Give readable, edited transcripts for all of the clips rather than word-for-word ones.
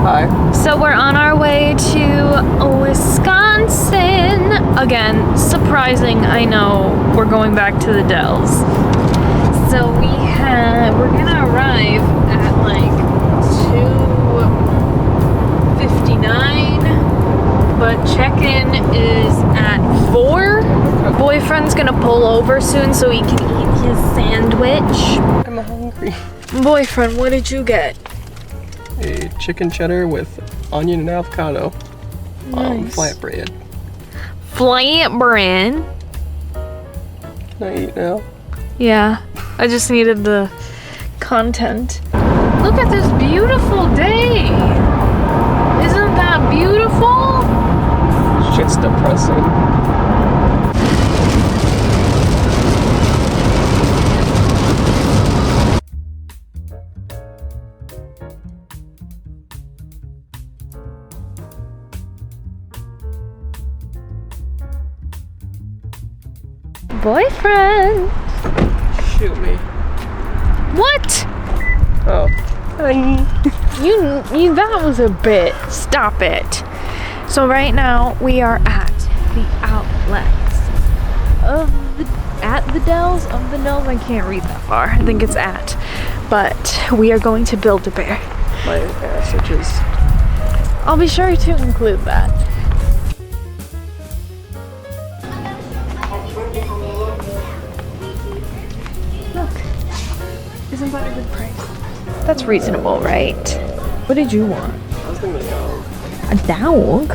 Hi. So we're on our way to Wisconsin. Again, surprising, I know. We're going back to the Dells. So we're gonna arrive at like 2:59, but check-in is at 4. Boyfriend's gonna pull over soon so he can eat his sandwich. I'm hungry. Boyfriend, what did you get? A chicken cheddar with onion and avocado. Nice. Flatbread. Flatbread? Can I eat now? Yeah, I just needed the content. Look at this beautiful day. Isn't that beautiful? Shit's depressing. Boyfriend. Shoot me. What? Oh. Hi. You that was a bit. Stop it. So right now we are at the outlets at the Dells of the Dells. I can't read that far. I think it's at. But we are going to Build-A-Bear. My ass itches. I'll be sure to include that. Look. Isn't that a good price? That's reasonable, right? What did you want? I was thinking A dog?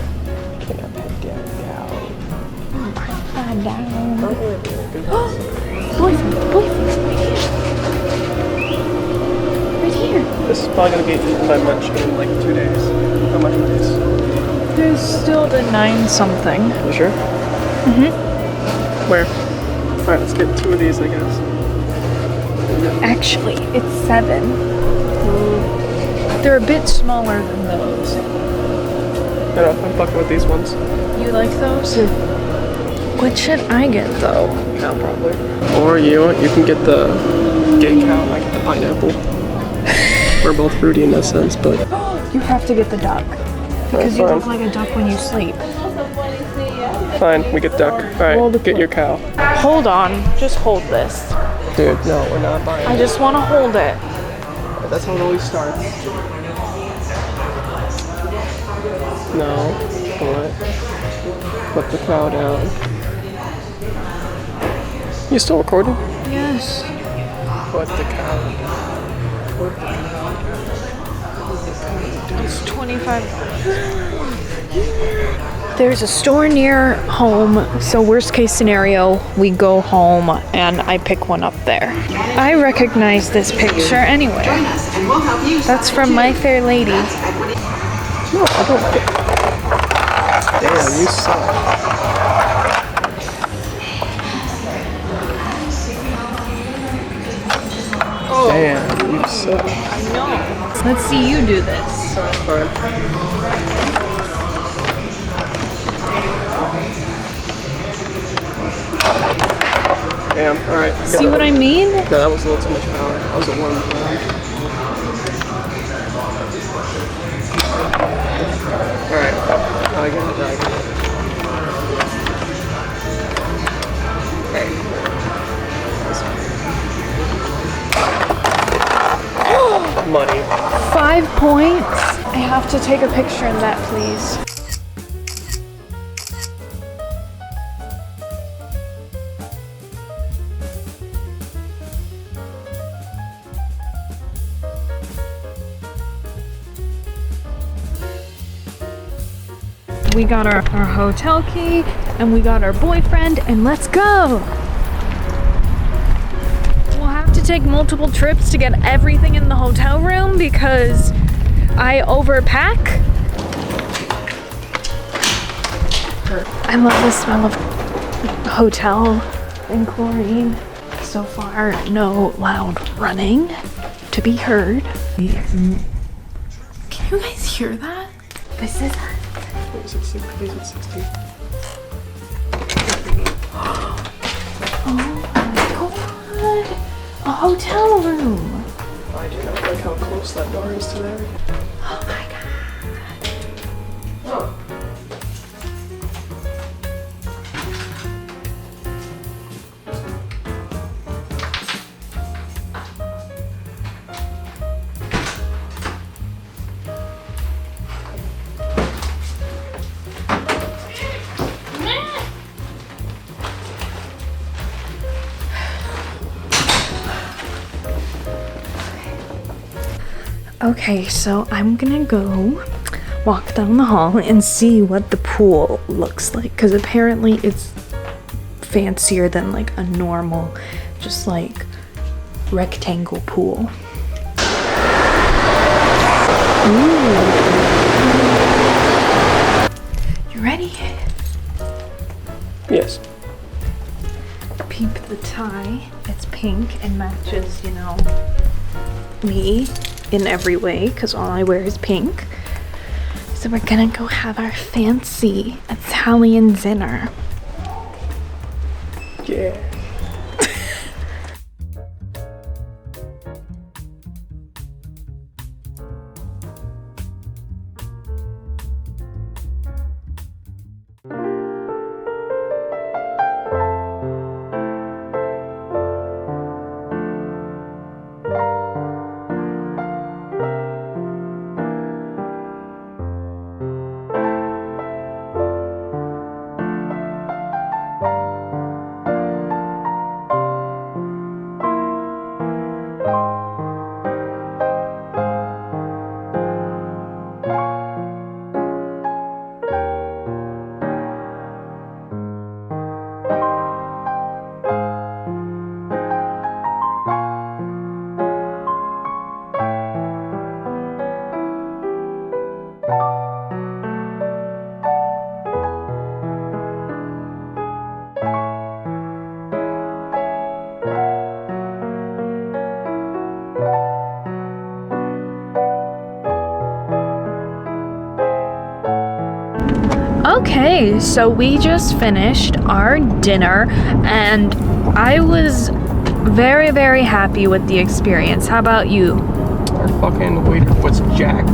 can I pet that A dog. dog? Boyfriend. Right here. This is probably gonna get eaten by Munch in like 2 days. How much days? There's still the 9 something. You sure? Mm-hmm. Where? Alright, let's get 2 of these, I guess. Actually, it's 7. They're a bit smaller than those. I don't know, I'm fucking with these ones. You like those? What should I get though? Cow, probably. Or you can get the gay cow, I get the pineapple. We're both fruity in that sense, but You have to get the duck. Because you look like a duck when you sleep. fine, we get duck. Alright, get your cow. Hold on. Just hold this. Dude, no, we're not buying I it. just want to hold it. That's how it always starts. No, what? Put the cow down. You still recording? Yes. Put the cow down. Put the cow down. It's $25. There's a store near home, so worst case scenario, we go home and I pick one up there. I recognize this picture anyway. That's from My Fair Lady. No, I don't. Damn, you suck. Damn, you suck. I know. Let's see you do this. Alright. Damn, alright. See what I mean? No, that was a little too much power. That was a 1 round. Alright. I get it. Money. 5 points. I have to take a picture in that, please. We got our hotel key and we got our boyfriend and let's go. We'll have to take multiple trips to get everything in the hotel room because I overpack. I love the smell of hotel and chlorine. So far, no loud running to be heard. Can you guys hear that? This is Is it 16? oh my god! A hotel room! I do not like how close that door is to there. Oh my god. Okay, so I'm gonna go walk down the hall and see what the pool looks like, because apparently it's fancier than like a normal, just like rectangle pool. Ooh. You ready? Yes. Peep the tie. It's pink and matches, you know, me in every way, because all I wear is pink. So we're gonna go have our fancy Italian dinner. Yeah. Okay, so we just finished our dinner and I was very, very happy with the experience. How about you? Our fucking waiter was jacked.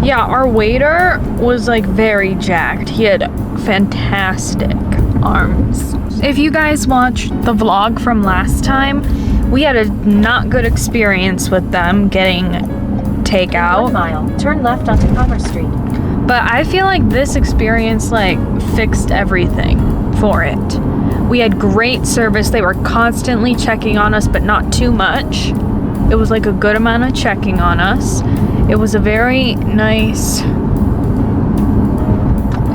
Yeah, our waiter was like very jacked. He had fantastic arms. If you guys watched the vlog from last time, we had a not good experience with them getting takeout. 1 mile, turn left onto Commerce Street. But I feel like this experience like fixed everything for it. We had great service. They were constantly checking on us, but not too much. It was like a good amount of checking on us. It was a very nice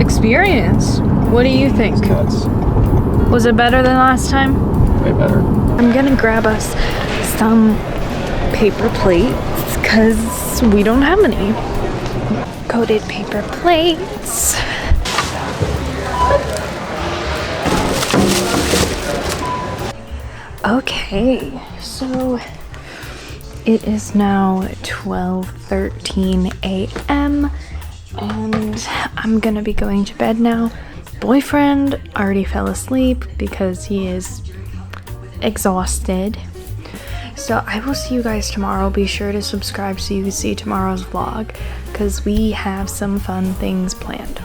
experience. What do you think? It's nuts. Was it better than last time? Way better. I'm gonna grab us some paper plates because we don't have any. Coated paper plates. Okay, so it is now 12:13 a.m. and I'm gonna be going to bed now. Boyfriend already fell asleep because he is exhausted. So I will see you guys tomorrow. Be sure to subscribe so you can see tomorrow's vlog because we have some fun things planned.